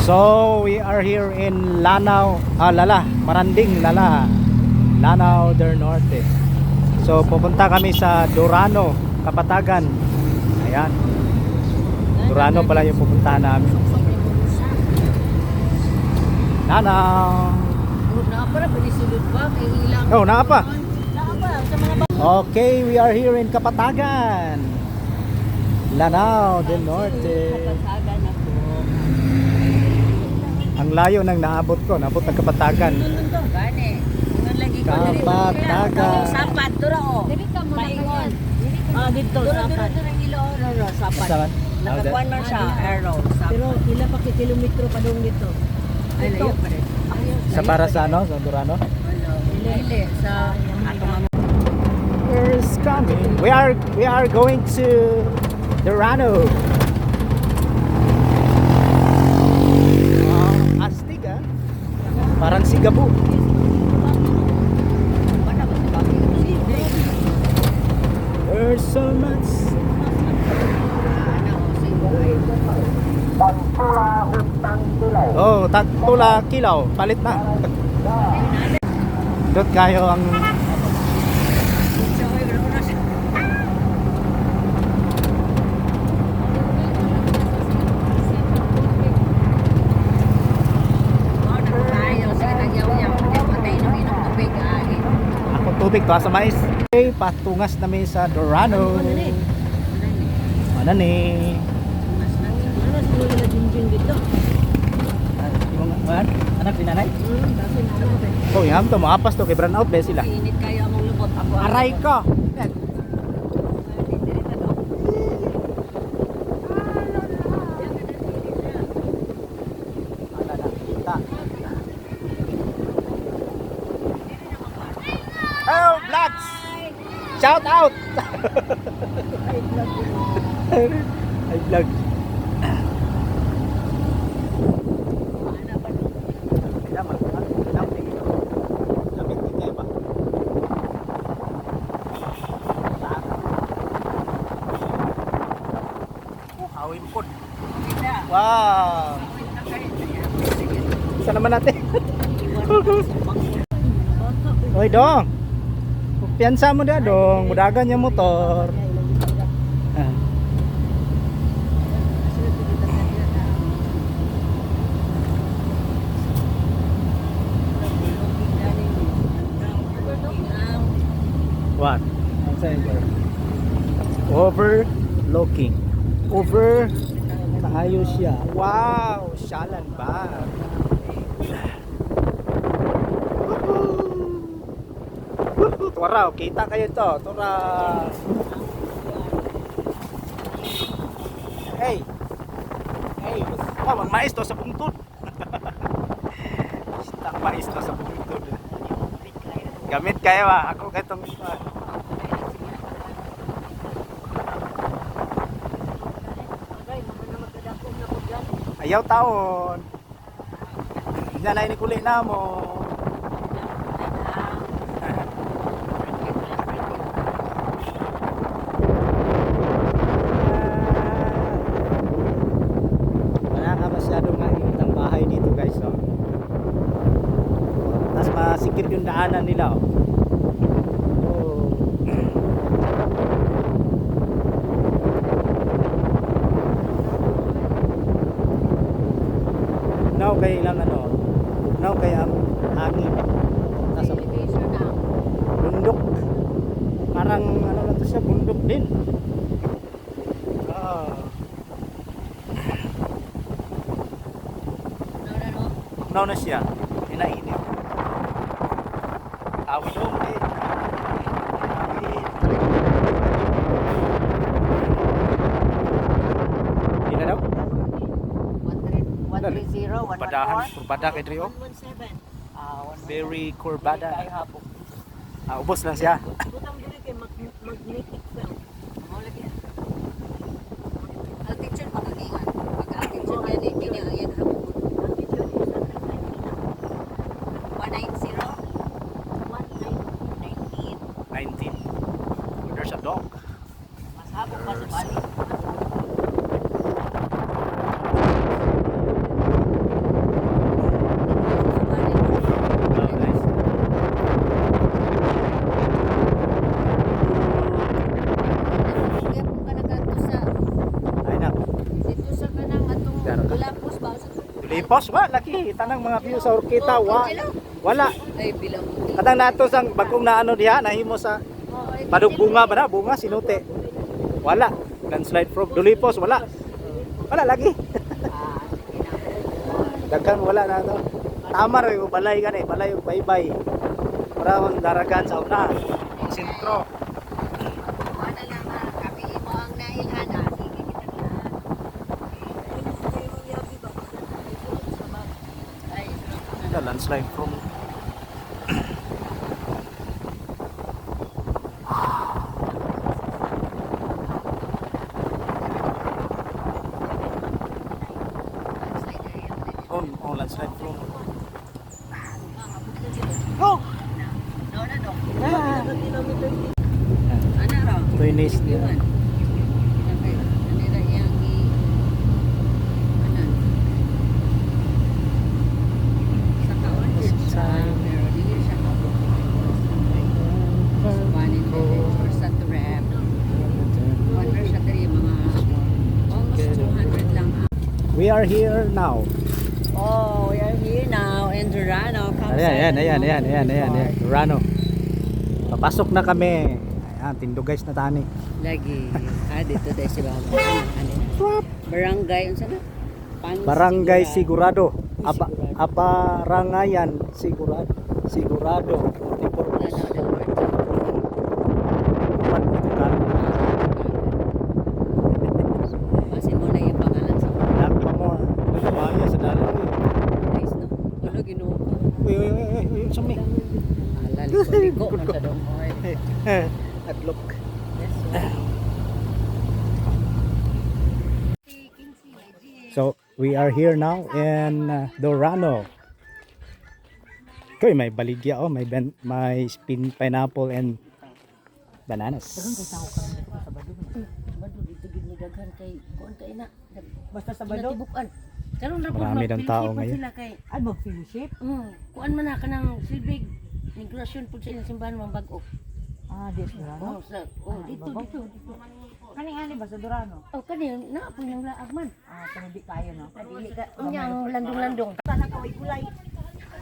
So we are here in Lanao, Maranding, Lanao del Norte. So pupunta kami sa Durano, Kapatagan. Ayan. Durano pala yung pupuntahan namin. Lanao. Oh, nakapa. Okay, we are here in Kapatagan, Lanao del Norte. Ang layo nang naabot ko, naabot ng Kapatagan. Kapatagan. Sapat, dura o. Maingon. Dito, sapat. Sapat. Nakakuan man siya, arrow. Pero ila pa kilometro pa doon dito. Ay, layo pa rin. Sa para sa ano? Sa Durano? Dili, sa atong Where's coming? We are going to Durano. Astig ah. Parang Sigabu. There's so much. Oh, tagtula kilaw. Palit na. Dot kayo ang tubig to sa mais. Okay, patungas namin sa Durano. Ano ni? Anak ni nanay? Oh, yam to maapas to kay brand out ba sila? Init kayo among lubot ako. Aray ka. Oh, vlogs! Shout out! Ay, vlog. Wow! Isa naman natin. Hoy dong. Kumpiyansa mo na dong, mudagan yung motor. What? Overlooking. Over tayo siya. Wow, shalan ba? Tora, kita kayo to. Tora. Hey. Hey, magmais to sa bungtod. Mais to sa bungtod. Gamit kayo ah. Ako katong ayaw taon. Diyan na inikuli na mo. Wala ka masyadong mainit ang bahay dito guys. No? Tapos masikip yung daanan nila. Oh. Now kay lang ano, now kay ang hangin nasa bundok, parang ano lang to siya, bundok din. No na siya, inainit. Tawid dong eh. Ina daw? 130, Padahan, kurbada kay Drio. 117. Very kurbada. Ubos lang siya. Butang dili kay magnetic belt. Mo lagi. Altitude pa kagingan. Pag altitude yan di niya yan hapon. Altitude is 190. 19. There's a dog. Mas hapon pa sa bali. ba? Tulipos wa laki tanang mga view sa Orkita wala. Ay, bilang mo. Katang nato sang bagong na ano diha nahimo sa padug bunga ba na bunga sinute. Wala. Landslide from Tulipos wala. Wala lagi. Daghan wala na to. Tama ra yung balay gani, balay yung baybay. Para ang daragan sa una. Ang sentro. Ano lang kami mo ang nailhan ah. The landslide from on landslide from go No, no, no. Ano raw? Venice Yun. Kanila yang ano? Sa kaon siya. Pero dili siya kabuk. Subanin or sa trap. Wonder siya diri mga almost 200 lang. we are here now. Oh, we are here now in Durano. Ayan. Durano. Papasok na kami. Ayan, tindo guys na tani. Lagi. Dito dahil si Baba. Barangay, ano sana? Barangay Sigurado. Aparangayan Sigurado. Sigurado. Basin mo na yung pangalan sa Lahat pa mo. Kumaya sa dalaw. guys, no? Ano ginoo ko? Uy, sumi. Liko man sa dong oy. Adlock. So, we are here now in Durano. Koy, may baligya may spin pineapple and bananas. Bado dito gid ni daghan kay kuan kay na. Basta sa Bado? Tibukan. Karon ra Marami ng tao ngayon. Sila kay Ay, mag-fellowship? kuan man na kanang silbig migrasyon pud sa ilang simbahan mga bag-o. Ah, di sa Durano? Dito. Kaning-ani ba sa Durano? Oh, kani na po yung laag man. Ah, panudi kayo, no? Dili ka unyang landong-landong. Sana ka may gulay.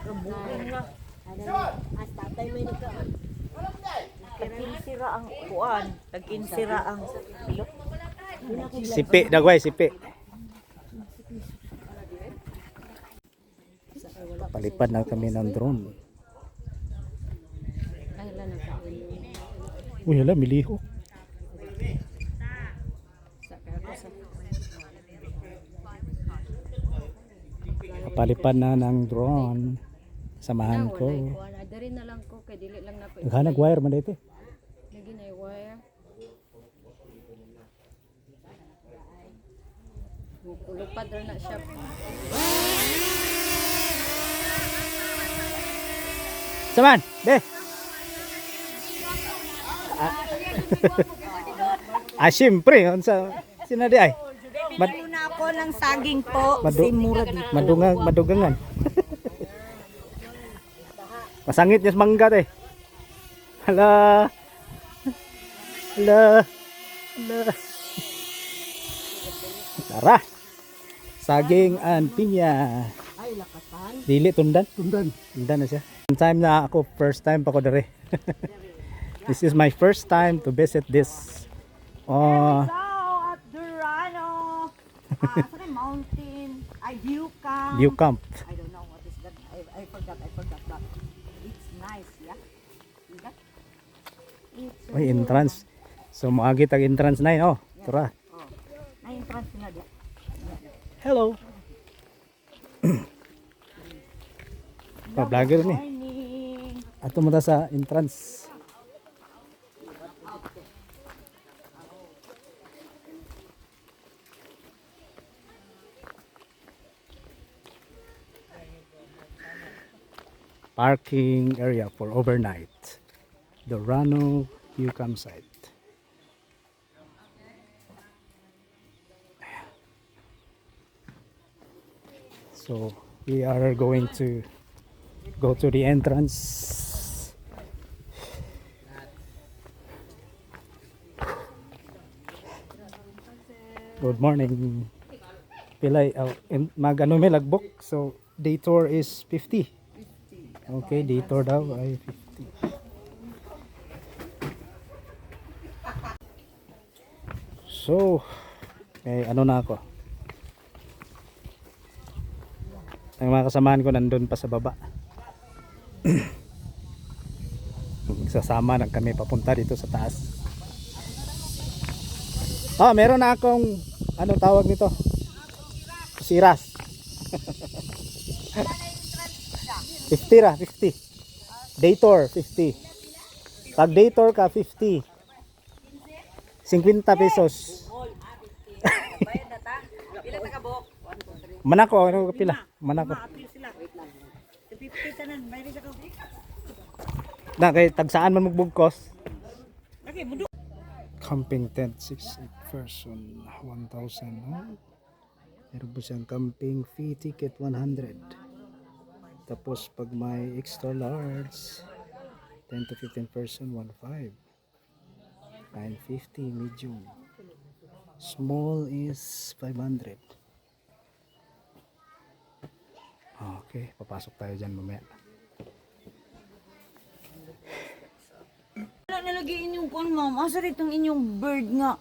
Bukong na. As tatay may nagkaan. Tag-insira ang kuan. Tag-insira ang pilot. Sipi, dagway, sipi. Palipad na kami ng drone. Ay la na ka. Uy, hala, miliho. Palipad na ng drone. Samahan ko. Dari na lang ko kay dili lang na ko. Naghanag wire man dito. Lagi na yung wire. Lupad rin na siya. Saman, be. Siyempre, unsa sinadi ay. Bibili na ako ng saging po. Si Mura dito. Madugangan. Masangit niya sa mangga eh. Hala. Tara. Saging and pinya. Ay, lakatan. Dili tundan. Tundan na siya. One time na ako, first time pa ko dere. This is my first time to visit this At Durano. Sa mountain. Ay, view camp. view camp. I don't know what is that. I forgot that. It's nice, yeah? See that? It's Oy, entrance. So moagi tag entrance na yun. Oh, tara. na-entrance na dia. Hello. Pa-vlogger ni. Morning. Ato mo ta sa entrance. Parking area for overnight. Durano View Campsite. So we are going to go to the entrance. Good morning. Pilay, mag ano may lagbok. So, day tour is 50. Okay, day tour daw ay 50. So, ano na ako. Ang mga kasamahan ko nandun pa sa baba. Sasama na kami papunta dito sa taas. Meron na akong ano tawag nito? Siras. 50 ra, 50. Day tour 50. Pag day tour ka 50. 50 pesos. Bayad na ta. Pila ta ka buok? Manako, ano ka pila? Manako. Apil sila. Wait lang. 50 tanan, bayad sa ka. Na kay tagsaan man magbugkos. Okay, budok. Camping tent 6 person 1,000. Meron po siyang camping fee ticket 100. Tapos pag may extra large 10 to 15 person 1,500. 950 medium. Small is 500. Okay, papasok tayo dyan mamaya. Wala nalagay inyong kuan ma'am. Asa rin itong inyong bird nga.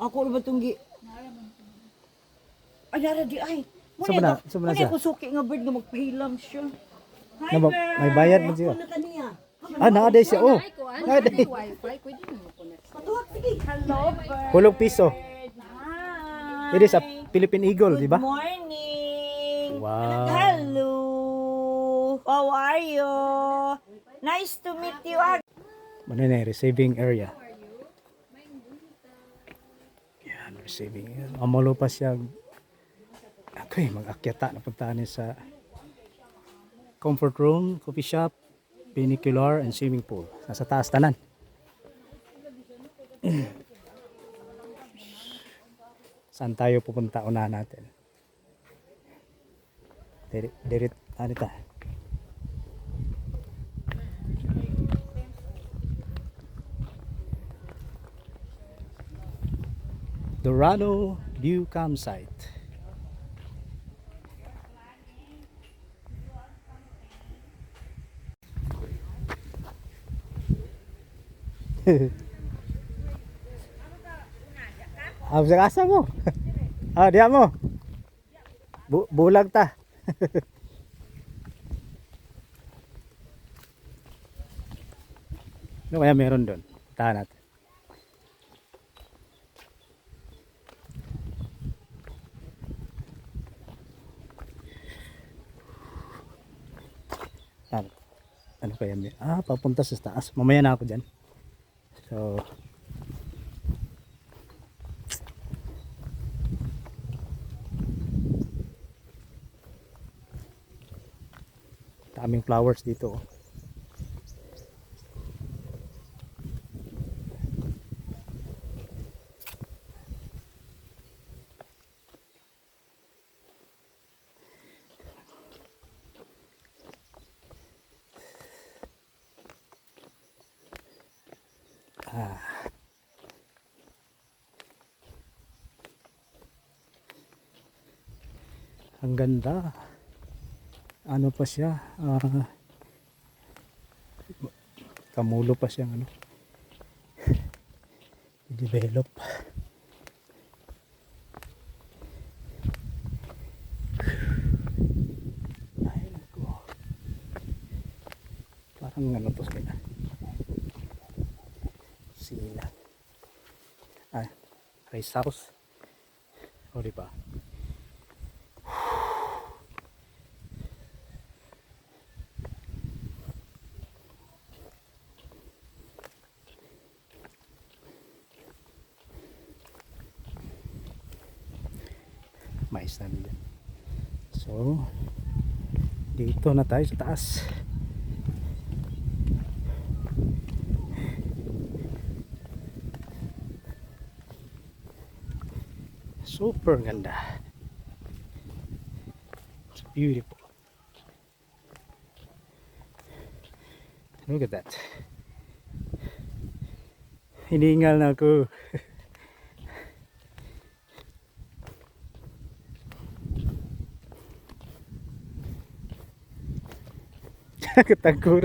Ako ba itong Ay, nara di ay. Saan ba na siya? Muna ko suki nga bird nga magpahilam siya. Hi, Na ba- bird. may bayad man siya. Ano taniya? Naaday siya. Oh, naaday. Patuwag, sige. Hello, bird. Hulog piso. Hi. It is a Philippine Eagle, di ba? Good morning. Wow. Hello. How are you? Nice to meet you. Ano na receiving area. Yan, receiving area. Amalo pa siya. Okay, mag-akyata. Napuntahan niya sa comfort room, coffee shop, funicular, and swimming pool. Nasa taas tanan. Saan tayo pupunta? Unahan natin. Dirit, ano ta? Dorado View Campsite. Sa kasa mo. Diya mo. Bulag ta. Ano kaya meron doon? Tahan natin. Ano kaya may? Papunta sa taas. Mamaya na ako dyan. So, daming flowers dito. Ang ganda. Ano pa siya? Kamulo pa siya ano. I-develop. Ay, nako. Parang ano to sila. Sila. Rice house. O diba? Mais na dyan. So, dito na tayo sa taas. Super ganda. It's beautiful. Look at that. Hiningal na ako. Katagur.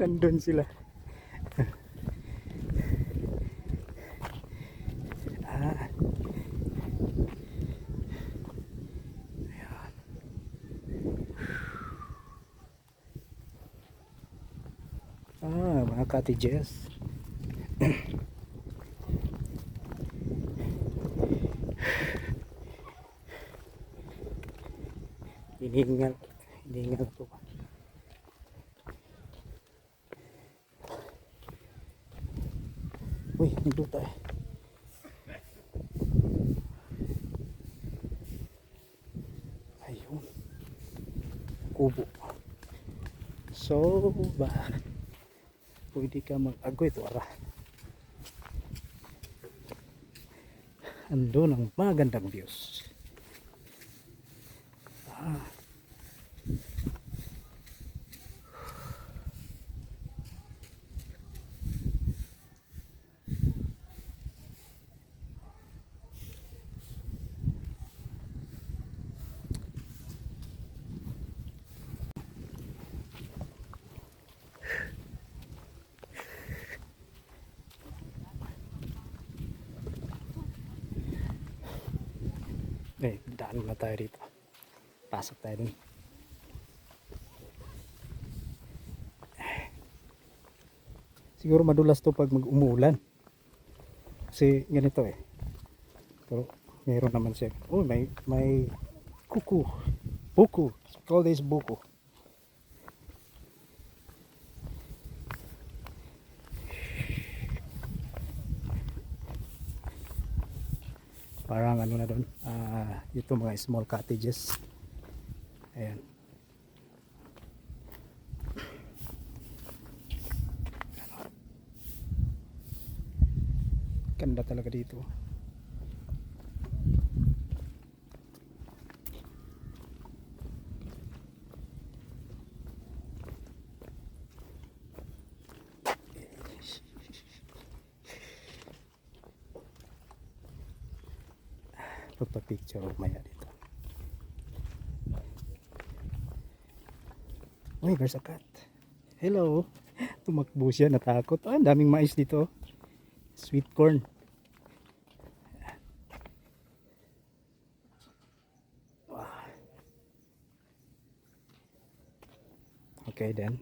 Nandun sila. Ah. Ayan. Mga cottages. Hinihingal. Hinihingal po. Uy, nagluta eh. Ayun. Kubo. So, ba pwede ka mag-agoy ito, ara. Andun ang magandang views. Daan na tayo dito. Pasok tayo dun. Siguro madulas to pag mag-umulan. Kasi ganito eh. Pero meron naman siya. Oh, may kuku. Buku. Call this buku. Parang ano na doon, ito mga small cottages. Ayan. Ganda talaga dito. Pagpa-picture maya dito. Uy, there's a cat. Hello. Tumakbo siya, natakot. Ang daming mais dito. Sweet corn. Okay then.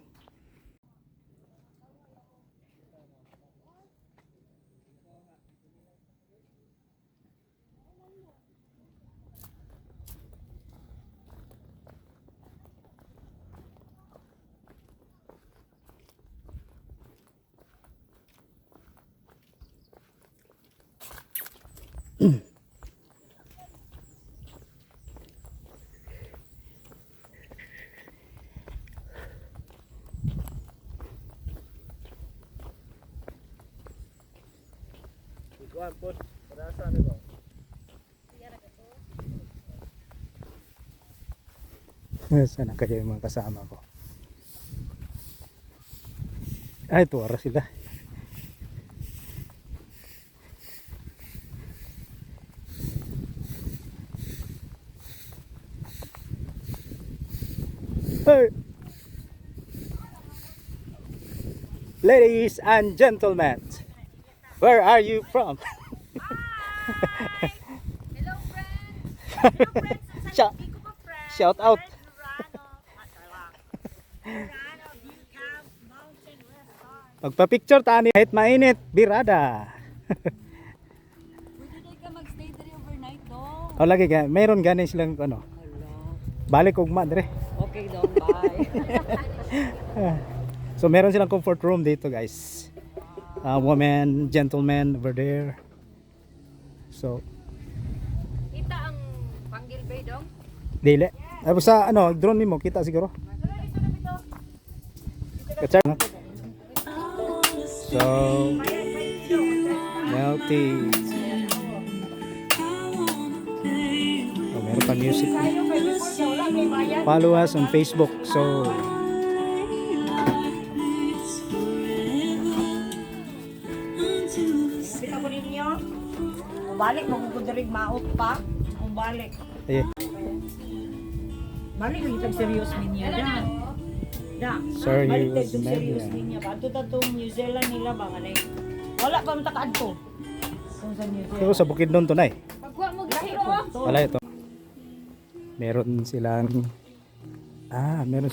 Sana kayo yung mga kasama ko. Ay, tuwara sila. Hey. Ladies and gentlemen, where are you from? Hello, friends. Shout, shout out. Magpa-picture tani kahit mainit, birada. Pwede ka magstay dito overnight do. O lagi ka, mayroon ganin silang ano. Balik ugma dire. Okay do, bye. So meron silang comfort room dito, guys. Women, gentlemen over there. So, Kita ang Panggil Bay dong. dili. Ay sa ano, drone nimo kita siguro. Kacang. So, melty. Oh, meron pa music. Follow us on Facebook. So, Kita ko ninyo. Balik magkukudirig maot pa. Balik. eh, Balik yung itag serious ninyo dyan. Da. Serious Baliktad to na serious yan. niya. Adto ta tong New Zealand nila ba nga nay. Wala pa man takaadto. Kung sa New Pero Zealand. sa Bukidnon to na eh. Pagkuha mo gito. Wala ito. Meron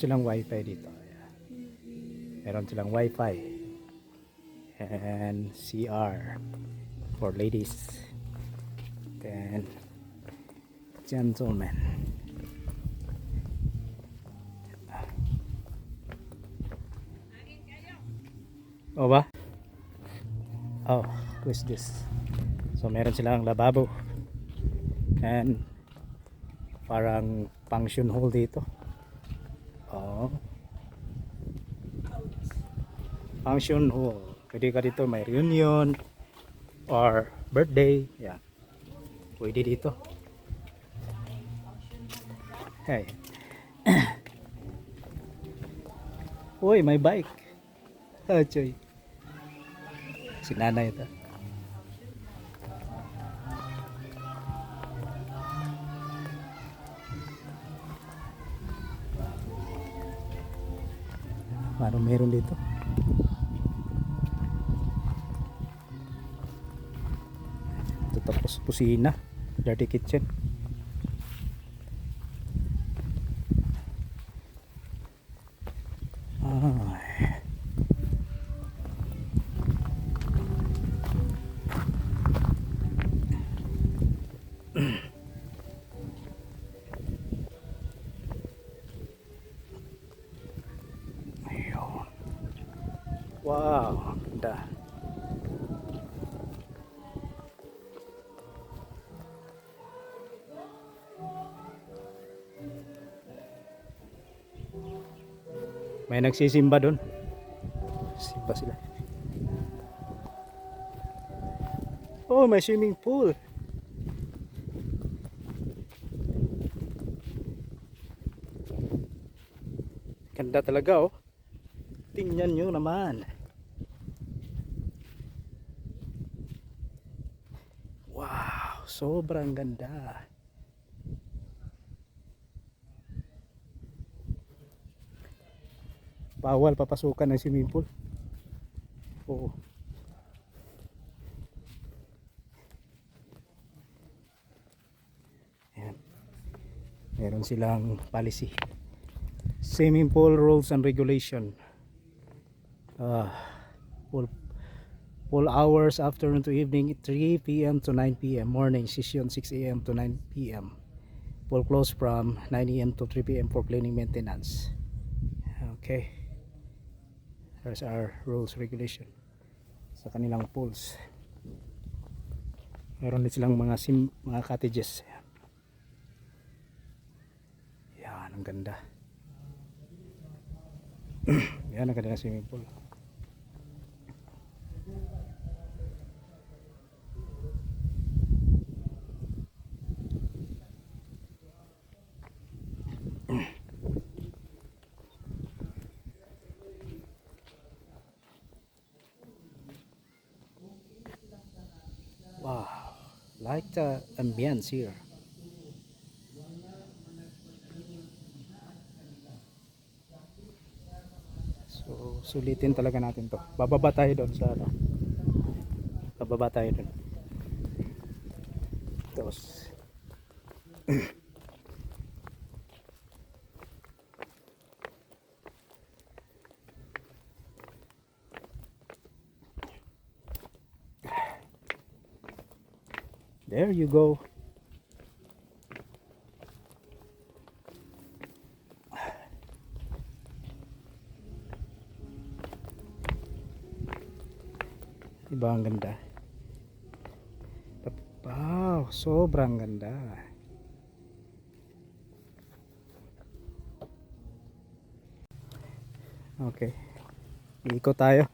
silang wifi dito. Ayan. Meron silang wifi. And CR for ladies. Then gentlemen. Oh ba? Oh, who's this? So meron silang lababo. And parang function hall dito. Oh. Function hall. Pwede ka dito may reunion or birthday. Yan. Pwede dito. Hey. Uy, may bike. Ah, choy. Si nanay ito. Ano meron dito? Ito tapos kusina, dirty kitchen. Ay. Ayun. Wow, ganda. May nagsisimba doon. Simba sila. Oh, may swimming pool. Ganda talaga oh. Tingnan nyo naman. Wow, sobrang ganda. Bawal papasukan ng swimming pool. Oo. Ayan. Meron silang policy. Swimming pool rules and regulation. Pool hours afternoon to evening 3 p.m. to 9 p.m. Morning session 6 a.m. to 9 p.m. Pool closed from 9 a.m. to 3 p.m. for cleaning maintenance. Okay. There's our rules regulation sa kanilang pools. Meron din silang mga cottages. Yan, ang ganda. Yan ang kanilang swimming pool. Wow, like the ambience here. So, sulitin talaga natin to. Bababa tayo doon sa ano. Bababa tayo doon. Tapos there you go. Diba ang ganda? Wow, sobrang ganda. Okay. Iikot tayo.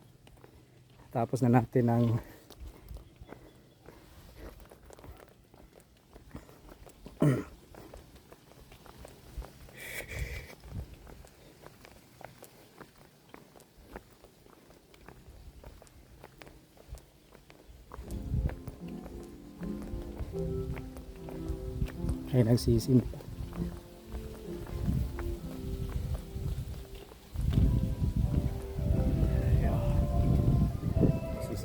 Tapos na natin ang ay nagsisimba.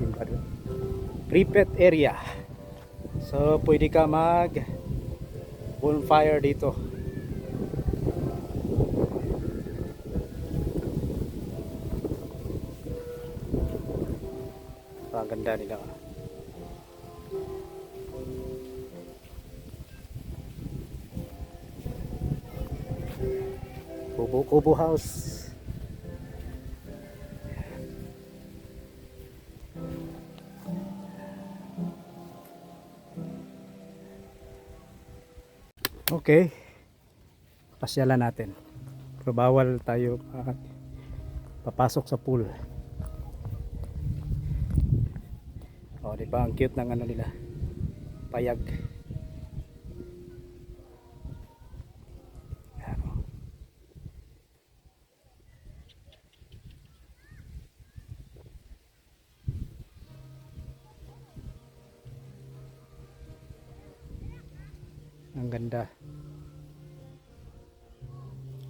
simba doon. Pripet area. So pwede ka mag bonfire dito. Ang ganda nila. Kubo house. Okay. Pasyalan natin. Pero bawal tayo papasok sa pool. Oh, di ba ang cute ng ano nila? Payag. Yan, oh. Ang ganda.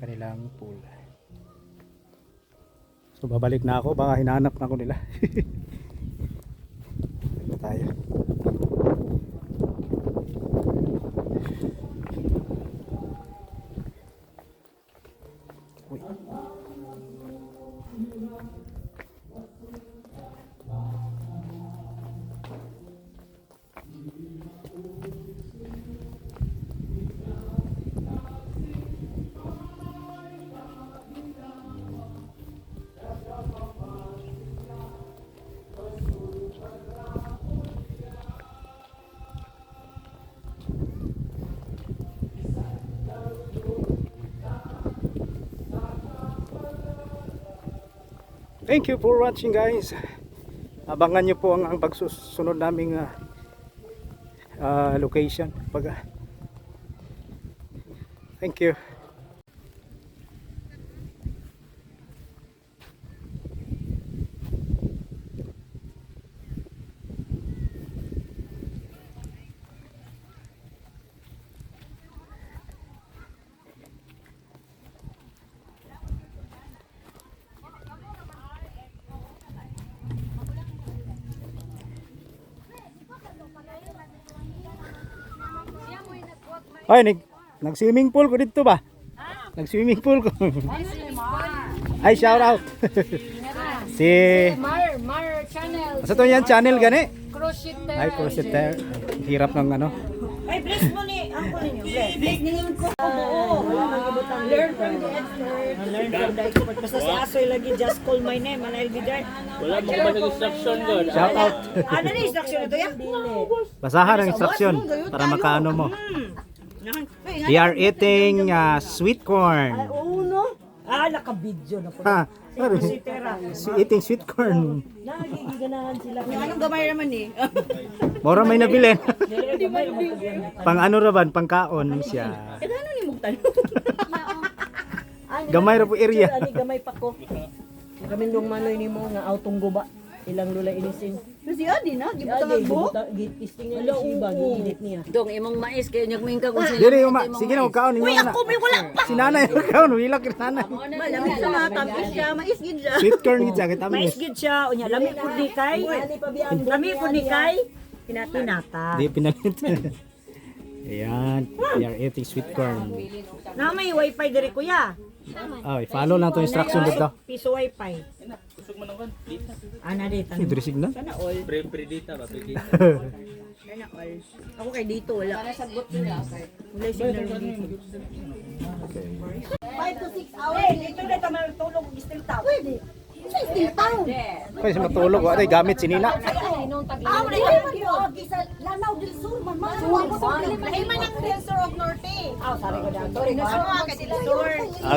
Kanilang pool. So babalik na ako, baka hinahanap na ako nila. Ito tayo. Uy. Thank you for watching, guys. Abangan nyo po ang pagsusunod naming location. Thank you. Ay, nag-swimming pool ko dito ba? Nag-swimming pool ko. Ay, shout out. Si Mar channel. Asa to yan channel gani? Crocheter. Ay, crochet. Hirap ng ano. Ay, bless mo ni. Ako ninyo, bless. Bless ninyo ko. Oo. Learn from the expert. Learn from the expert. Basta si Asoy lagi, just call my name and I'll be there. Wala mo ba nag-instruction God? Shout out. Ano na instruction ito ya? Basahan ang instruction para makaano mo. They are eating sweet corn. Oo, no? Ah, naka-video na po. Ha, sorry. Eating sweet corn. Nagiganahan sila. Yung anong gamay naman eh. Mora may nabili. Pang ano raban, pang kaon siya. Ano ni Mugtan? Gamay ra po area. Ani gamay pa ko. Kami nung manoy ni mo nga autong guba. Ilang lula inisin. Kasi adi na, gibutan ang buhok. Gitisting niya si Iba, gigidit niya. Dong imong mais kay nyag mingka kung sila. Dili uma, sige na kaon ninyo Uy, na. ako may wala pa. Si nanay kaon, wila ka nanay. Malamig sa mga tamis siya, maisgid siya. Sweet corn gid sa kita mis. Maisgid siya, unya lami po ni kay. Lami po ni kay. Hinata. Di pinalit. Ayan, they are eating sweet corn. Na may wifi diri kuya. Oh, follow lang to instruction dito. Piso wifi. Kusog mo nang Ana dito. Diri signal. Sana all. Predita ba? Predita. Sana all. Ako kay dito wala. Para sagot nila. Wala signal dito. 5 to 6 hours. Dito na tama tulog still town. Pwede. Still town. Pwede matulog, wala gamit sinina. Ah, wala yung gisa Lanao del Sur man. Ay man ang del Sur of Norte. Ah, sorry ko daw. Sorry ko. Ano ka del Sur?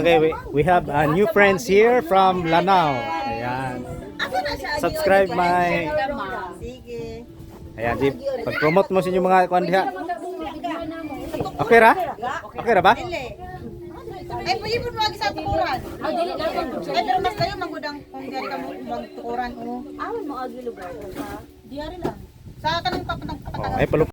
Okay, we have new friends here from Lanao. Ayan. Ako na siya. Subscribe my... Sige. Ayan, Jeep. Pag-promote mo sa inyong mga kwan diha. Okay ra? Okay ra ba? Ay, pwede po mag sa tukuran. Ay, pero mas kayo magudang kung diyan ka magtukuran. Awan mo agi lugar. Diyan lang. Sa kanang Oh, ay palo